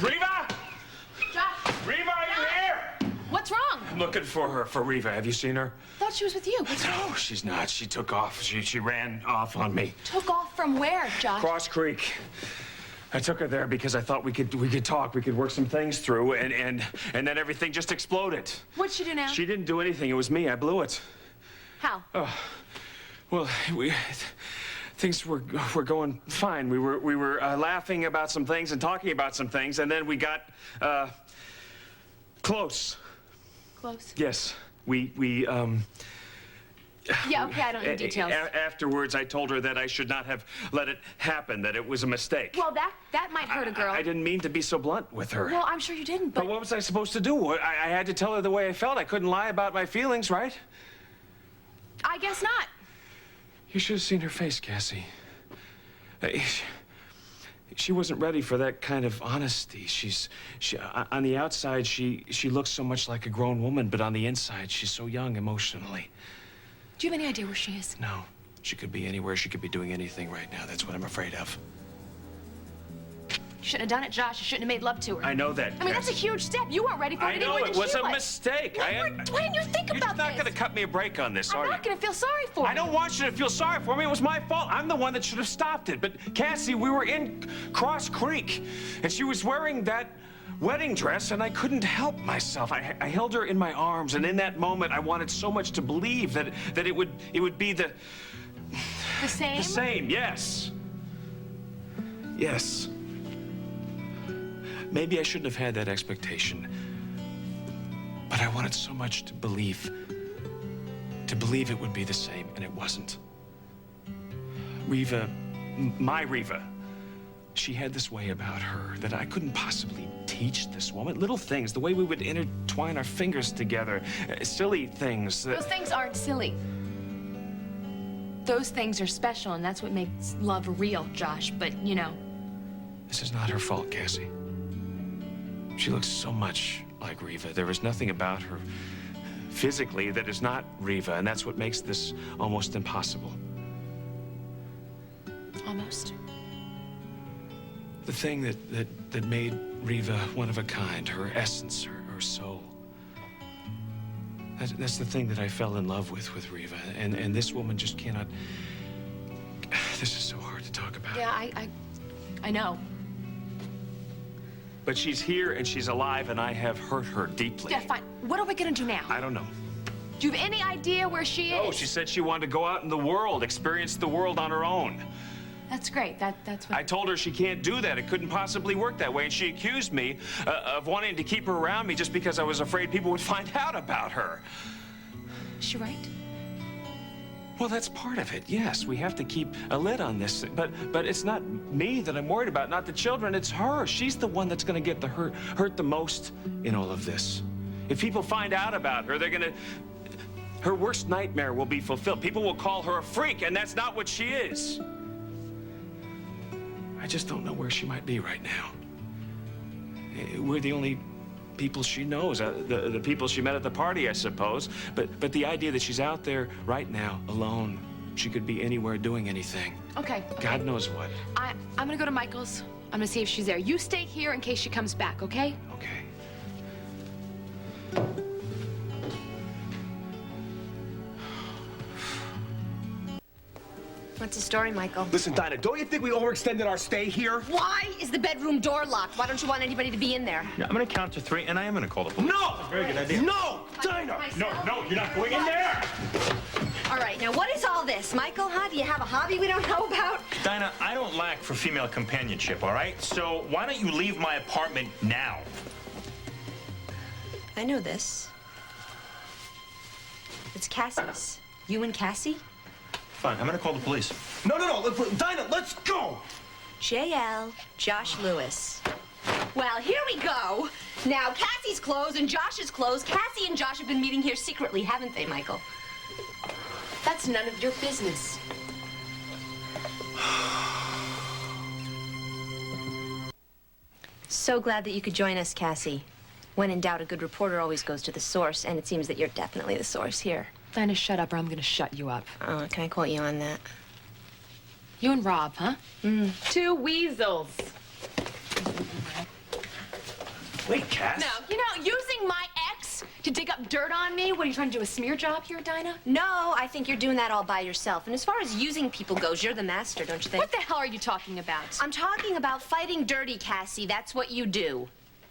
Reva! Josh! Reva, are you here? What's wrong? I'm looking for her, for Reva. Have you seen her? Thought she was with you. What's wrong? No, she's not. She took off. She ran off on me. Took off from where, Josh? Cross Creek. I took her there because I thought we could talk, we could work some things through, and then everything just exploded. What'd she do now? She didn't do anything. It was me. I blew it. How? Well, things were going fine. We were laughing about some things and talking about some things, and then we got close. Close? Yes. Yeah, okay, I don't need details. Afterwards, I told her that I should not have let it happen, that it was a mistake. Well, that might hurt a girl. I didn't mean to be so blunt with her. Well, I'm sure you didn't, but... But what was I supposed to do? I had to tell her the way I felt. I couldn't lie about my feelings, right? I guess not. You should have seen her face, Cassie. She wasn't ready for that kind of honesty. On the outside, she looks so much like a grown woman, but on the inside, she's so young emotionally. Do you have any idea where she is? No. She could be anywhere. She could be doing anything right now. That's what I'm afraid of. You shouldn't have done it, Josh. You shouldn't have made love to her. I know that. I mean, that's a huge step. You weren't ready for it I know anyway it was a mistake. Why didn't you think about this? You're not going to cut me a break on this, are you? I'm not going to feel sorry for you. I don't want you to feel sorry for me. It was my fault. I'm the one that should have stopped it. But, Cassie, we were in Cross Creek, and she was wearing that wedding dress, and I couldn't help myself. I held her in my arms, and in that moment, I wanted so much to believe that it would be the same? The same, yes. Yes. Maybe I shouldn't have had that expectation, but I wanted so much to believe it would be the same, and it wasn't. Reva, my Reva, she had this way about her that I couldn't possibly teach this woman. Little things, the way we would intertwine our fingers together, silly things. Those things aren't silly. Those things are special, and that's what makes love real, Josh, but, you know. This is not her fault, Cassie. She looks so much like Reva. There is nothing about her physically that is not Reva, and that's what makes this almost impossible. Almost? The thing that made Reva one of a kind, her essence, her soul. That's the thing that I fell in love with Reva, and this woman just cannot... This is so hard to talk about. Yeah, I know. But she's here and she's alive, and I have hurt her deeply. Yeah, fine. What are we gonna do now? I don't know. Do you have any idea where she is? No, she said she wanted to go out in the world, experience the world on her own. That's great. That's what... I told her she can't do that. It couldn't possibly work that way, and she accused me of wanting to keep her around me just because I was afraid people would find out about her. Is she right? Well, that's part of it, yes. We have to keep a lid on this. But it's not me that I'm worried about, not the children. It's her. She's the one that's going to get the hurt the most in all of this. If people find out about her, they're going to... Her worst nightmare will be fulfilled. People will call her a freak, and that's not what she is. I just don't know where she might be right now. We're the only people she knows, the people she met at the party, I suppose. But the idea that she's out there right now, alone, she could be anywhere doing anything. Okay. God knows what. I'm gonna go to Michael's. I'm gonna see if she's there. You stay here in case she comes back, okay? Okay. What's the story, Michael? Listen, Dinah, don't you think we overextended our stay here? Why is the bedroom door locked? Why don't you want anybody to be in there? Yeah, I'm gonna count to 3, and I am gonna call the police. No! Very good idea. No! Dinah! No, you're not going in there! All right, now what is all this, Michael, huh? Do you have a hobby we don't know about? Dinah, I don't lack for female companionship, all right? So why don't you leave my apartment now? I know this. It's Cassie's. You and Cassie? Fine, I'm gonna call the police. No. Dinah, let's go! JL, Josh Lewis. Well, here we go. Now, Cassie's clothes and Josh's clothes. Cassie and Josh have been meeting here secretly, haven't they, Michael? That's none of your business. So glad that you could join us, Cassie. When in doubt, a good reporter always goes to the source, and it seems that you're definitely the source here. Dinah, shut up or I'm gonna shut you up. Oh, can I quote you on that? You and Rob, huh? Two weasels. Wait, Cass. No, you know, using my ex to dig up dirt on me? What, are you trying to do a smear job here, Dinah? No, I think you're doing that all by yourself. And as far as using people goes, you're the master, don't you think? What the hell are you talking about? I'm talking about fighting dirty, Cassie. That's what you do.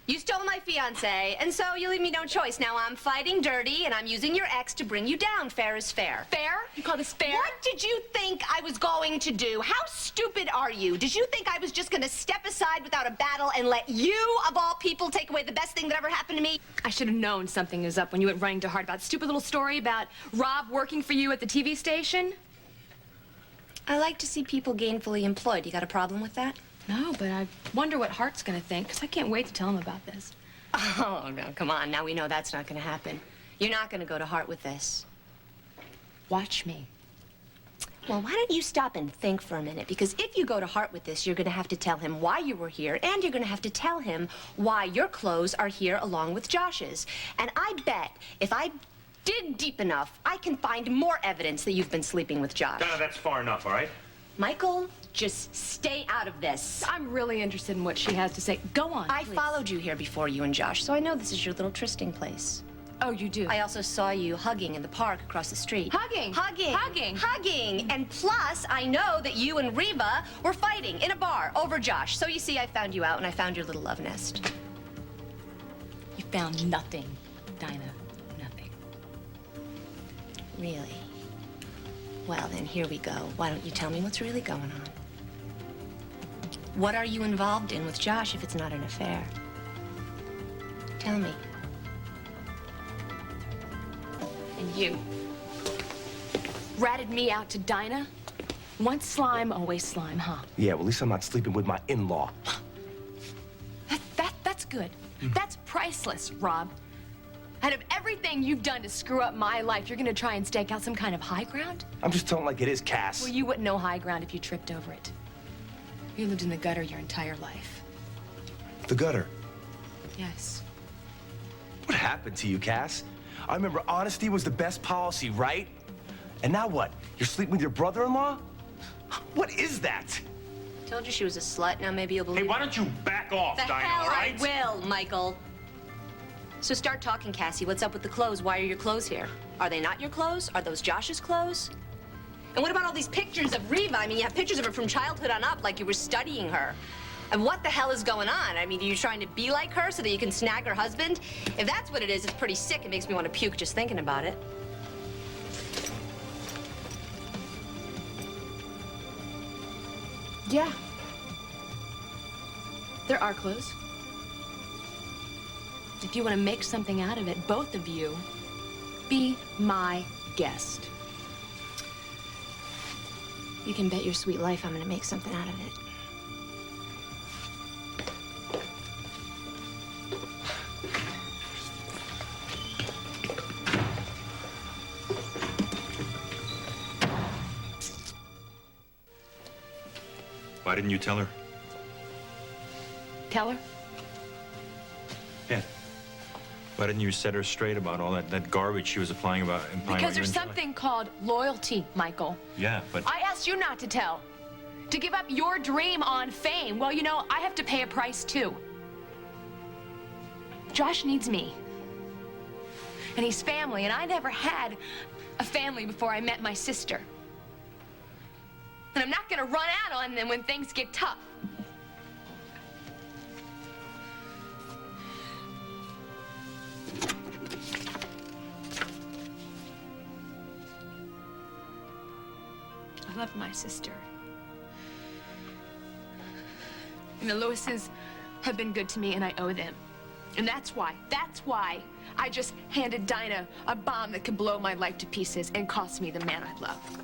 You stole my fiancé, and so you leave me no choice. Now I'm fighting dirty, and I'm using your ex to bring you down. Fair is fair. Fair? You call this fair? What did you think I was going to do? How stupid are you? Did you think I was just going to step aside without a battle and let you, of all people, take away the best thing that ever happened to me? I should have known something was up when you went running to heart about stupid little story about Rob working for you at the TV station. I like to see people gainfully employed. You got a problem with that? No, but I wonder what Hart's gonna think, because I can't wait to tell him about this. Oh, no, come on. Now we know that's not going to happen. You're not going to go to Hart with this. Watch me. Well, why don't you stop and think for a minute? Because if you go to Hart with this, you're going to have to tell him why you were here, and you're going to have to tell him why your clothes are here along with Josh's. And I bet if I dig deep enough, I can find more evidence that you've been sleeping with Josh. Donna, that's far enough, all right? Michael, just stay out of this. I'm really interested in what she has to say. Go on, I please. followed you here before you and Josh, so I know this is your little trysting place. Oh, you do? I also saw you hugging in the park across the street. Hugging? Hugging. Hugging? Hugging. And plus, I know that you and Reva were fighting in a bar over Josh. So you see, I found you out, and I found your little love nest. You found nothing, Dinah. Nothing. Really? Well, then, here we go. Why don't you tell me what's really going on? What are you involved in with Josh if it's not an affair? Tell me. And you ratted me out to Dinah? Once slime, always slime, huh? Yeah, well, at least I'm not sleeping with my in-law. That's good. That's priceless, Rob. Out of everything you've done to screw up my life, you're gonna try and stake out some kind of high ground? I'm just telling like it is, Cass. Well, you wouldn't know high ground if you tripped over it. You lived in the gutter your entire life. The gutter. Yes. What happened to you, Cass? I remember honesty was the best policy, right? And now what? You're sleeping with your brother-in-law? What is that? Told you she was a slut. Now maybe you'll believe Hey, why don't you back off, The Dinah, hell all right? I will, Michael. So start talking, Cassie. What's up with the clothes? Why are your clothes here? Are they not your clothes? Are those Josh's clothes? And what about all these pictures of Reva? I mean, you have pictures of her from childhood on up, like you were studying her. And what the hell is going on? I mean, are you trying to be like her so that you can snag her husband? If that's what it is, it's pretty sick. It makes me want to puke just thinking about it. Yeah. There are clothes. If you want to make something out of it, both of you, be my guest. You can bet your sweet life I'm gonna make something out of it. Why didn't you tell her? Tell her? Yeah. Why didn't you set her straight about all that garbage she was implying about Because what there's you enjoy? something called loyalty, Michael. Yeah, but I asked you not to tell. To give up your dream on fame. Well, you know, I have to pay a price too. Josh needs me. And he's family, and I never had a family before I met my sister. And I'm not gonna run out on them when things get tough. I love my sister. And the Lewises have been good to me, and I owe them. And that's why I just handed Dinah a bomb that could blow my life to pieces and cost me the man I love.